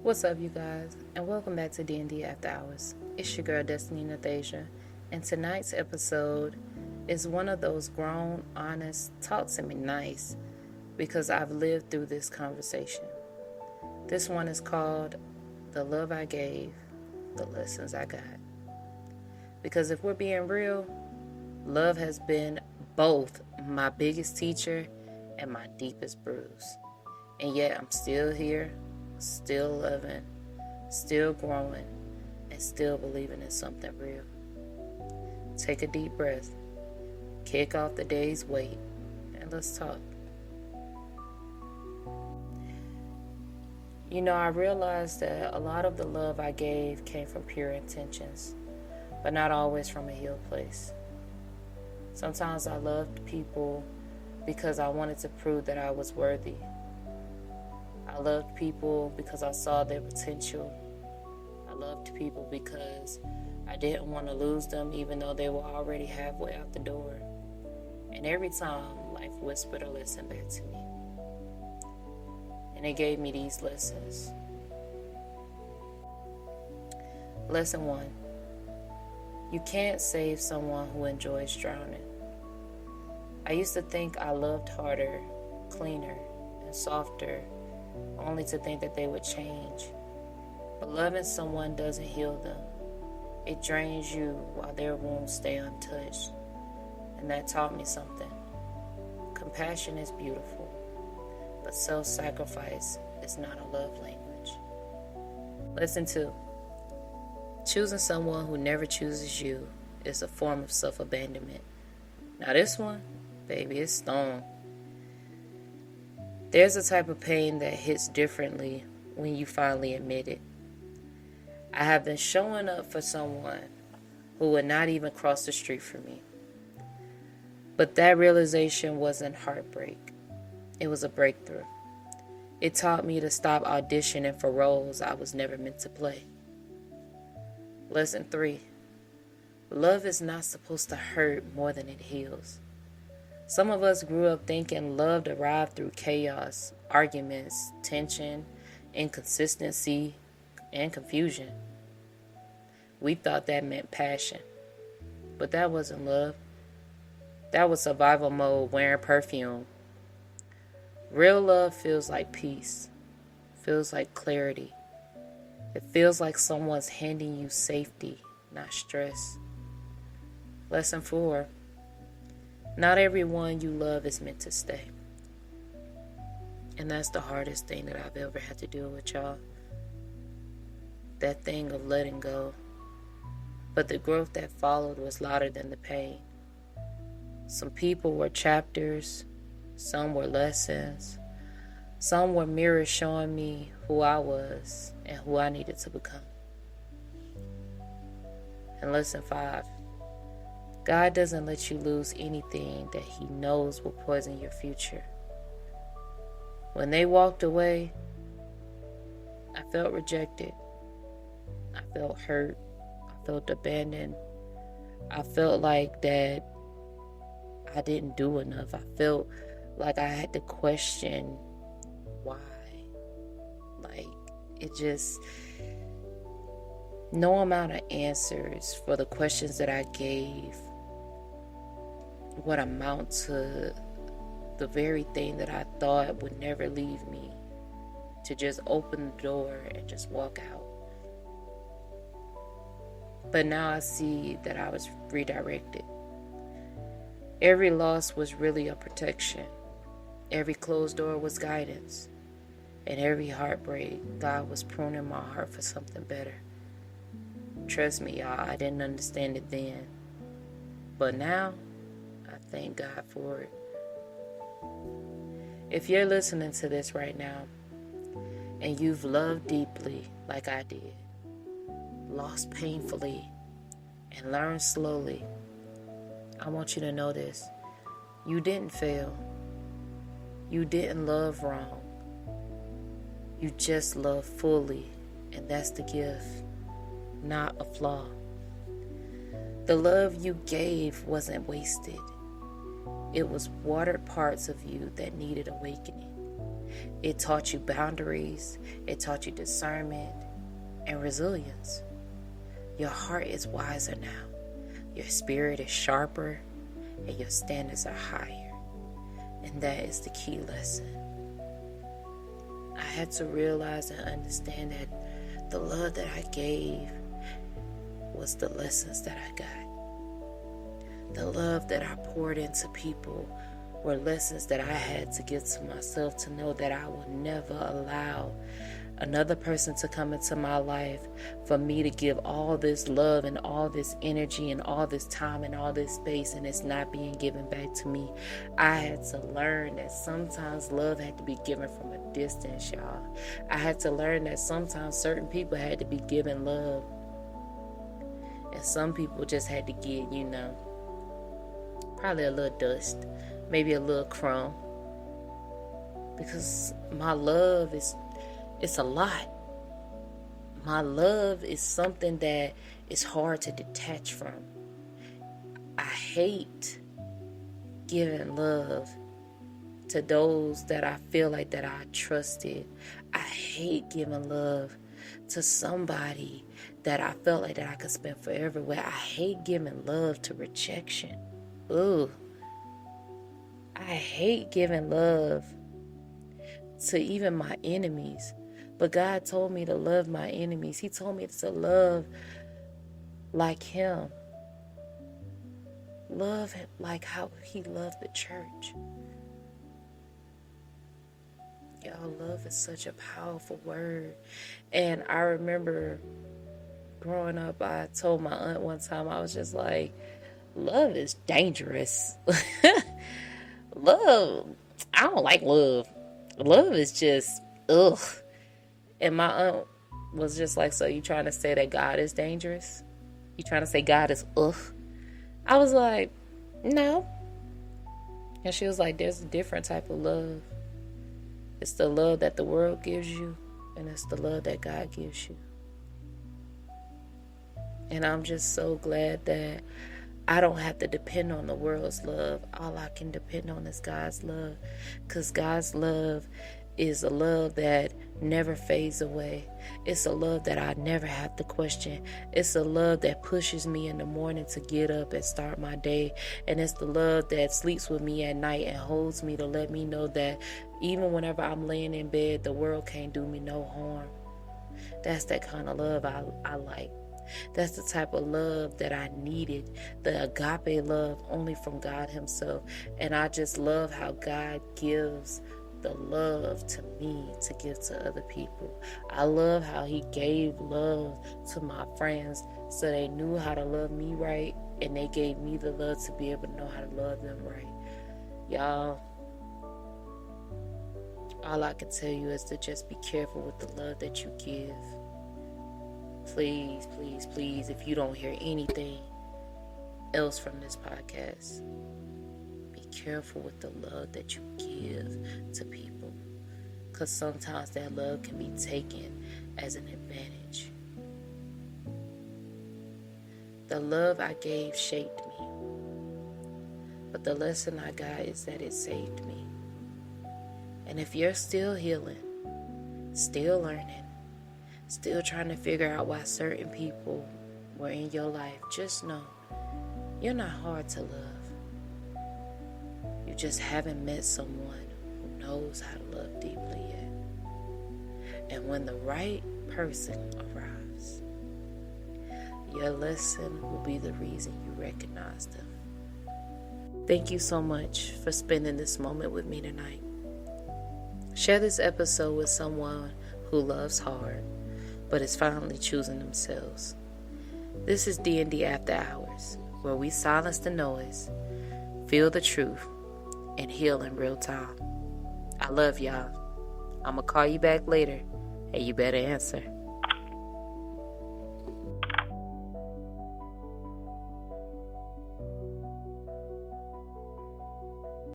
What's up, you guys, and welcome back to D&D After Hours. It's your girl, Destynee, and tonight's episode is one of those grown, honest, talk to me nice, because I've lived through this conversation. This one is called The Love I Gave, The Lessons I Got. Because if we're being real, love has been both my biggest teacher and my deepest bruise. And yet I'm still here, still loving, still growing, and still believing in something real. Take a deep breath, kick off the day's weight, and let's talk. You know, I realized that a lot of the love I gave came from pure intentions, but not always from a healed place. Sometimes I loved people because I wanted to prove that I was worthy. I loved people because I saw their potential. I loved people because I didn't want to lose them even though they were already halfway out the door. And every time, life whispered a lesson back to me. And it gave me these lessons. Lesson 1. You can't save someone who enjoys drowning. I used to think I loved harder, cleaner, and softer, only to think that they would change. But loving someone doesn't heal them. It drains you while their wounds stay untouched. And that taught me something. Compassion is beautiful, but self-sacrifice is not a love language. Lesson 2. Choosing someone who never chooses you is a form of self-abandonment. Now this one, baby, it's stone. There's a type of pain that hits differently when you finally admit it. I have been showing up for someone who would not even cross the street for me. But that realization wasn't heartbreak. It was a breakthrough. It taught me to stop auditioning for roles I was never meant to play. Lesson 3. Love is not supposed to hurt more than it heals. Some of us grew up thinking love arrived through chaos, arguments, tension, inconsistency, and confusion. We thought that meant passion. But that wasn't love. That was survival mode wearing perfume. Real love feels like peace. Feels like clarity. It feels like someone's handing you safety, not stress. Lesson 4. Not everyone you love is meant to stay. And that's the hardest thing that I've ever had to deal with, y'all. That thing of letting go. But the growth that followed was louder than the pain. Some people were chapters. Some were lessons. Some were mirrors showing me who I was and who I needed to become. And lesson 5. God doesn't let you lose anything that He knows will poison your future. When they walked away, I felt rejected. I felt hurt. I felt abandoned. I felt like that I didn't do enough. I felt like I had to question why. Like, it just... No amount of answers for the questions that I gave would amount to the very thing that I thought would never leave me, to just open the door and just walk out. But now I see that I was redirected. Every loss was really a protection. Every closed door was guidance. And every heartbreak, God was pruning my heart for something better. Trust me, y'all, I didn't understand it then. But now, I thank God for it. If you're listening to this right now, and you've loved deeply like I did, lost painfully, and learned slowly, I want you to know this. You didn't fail. You didn't love wrong. You just loved fully, and that's the gift, not a flaw. The love you gave wasn't wasted. It was watered parts of you that needed awakening. It taught you boundaries. It taught you discernment and resilience. Your heart is wiser now. Your spirit is sharper, and your standards are higher. And that is the key lesson. I had to realize and understand that the love that I gave was the lessons that I got. The love that I poured into people were lessons that I had to give to myself, to know that I will never allow another person to come into my life for me to give all this love and all this energy and all this time and all this space, and it's not being given back to me. I had to learn that sometimes love had to be given from a distance, y'all. I had to learn that sometimes certain people had to be given love, and some people just had to get, probably a little dust, maybe a little crumb, because my love it's a lot. My love is something that is hard to detach from. I hate giving love to those that I feel like that I trusted. I hate giving love to somebody that I felt like that I could spend forever with. I hate giving love to rejection. Ooh. I hate giving love to even my enemies. But God told me to love my enemies. He told me to love like Him. Love Him like how He loved the church. Y'all, love is such a powerful word. And I remember growing up, I told my aunt one time, I was just like, love is dangerous. Love, I don't like love. Love is just, ugh. And my aunt was just like, so you trying to say that God is dangerous? You trying to say God is ugh? I was like, no. And she was like, there's a different type of love. It's the love that the world gives you, and it's the love that God gives you. And I'm just so glad that I don't have to depend on the world's love. All I can depend on is God's love. Because God's love is a love that never fades away. It's a love that I never have to question. It's a love that pushes me in the morning to get up and start my day. And it's the love that sleeps with me at night and holds me to let me know that even whenever I'm laying in bed, the world can't do me no harm. That's that kind of love I like. That's the type of love that I needed, the agape love only from God Himself. And I just love how God gives the love to me to give to other people. I love how He gave love to my friends so they knew how to love me right, and they gave me the love to be able to know how to love them right. Y'all, all I can tell you is to just be careful with the love that you give. Please, please, please, if you don't hear anything else from this podcast, be careful with the love that you give to people. Because sometimes that love can be taken as an advantage. The love I gave shaped me. But the lesson I got is that it saved me. And if you're still healing, still learning, still trying to figure out why certain people were in your life, just know you're not hard to love. You just haven't met someone who knows how to love deeply yet. And when the right person arrives, your lesson will be the reason you recognize them. Thank you so much for spending this moment with me tonight. Share this episode with someone who loves hard, but is finally choosing themselves. This is D&D After Hours, where we silence the noise, feel the truth, and heal in real time. I love y'all. I'm going to call you back later, and you better answer.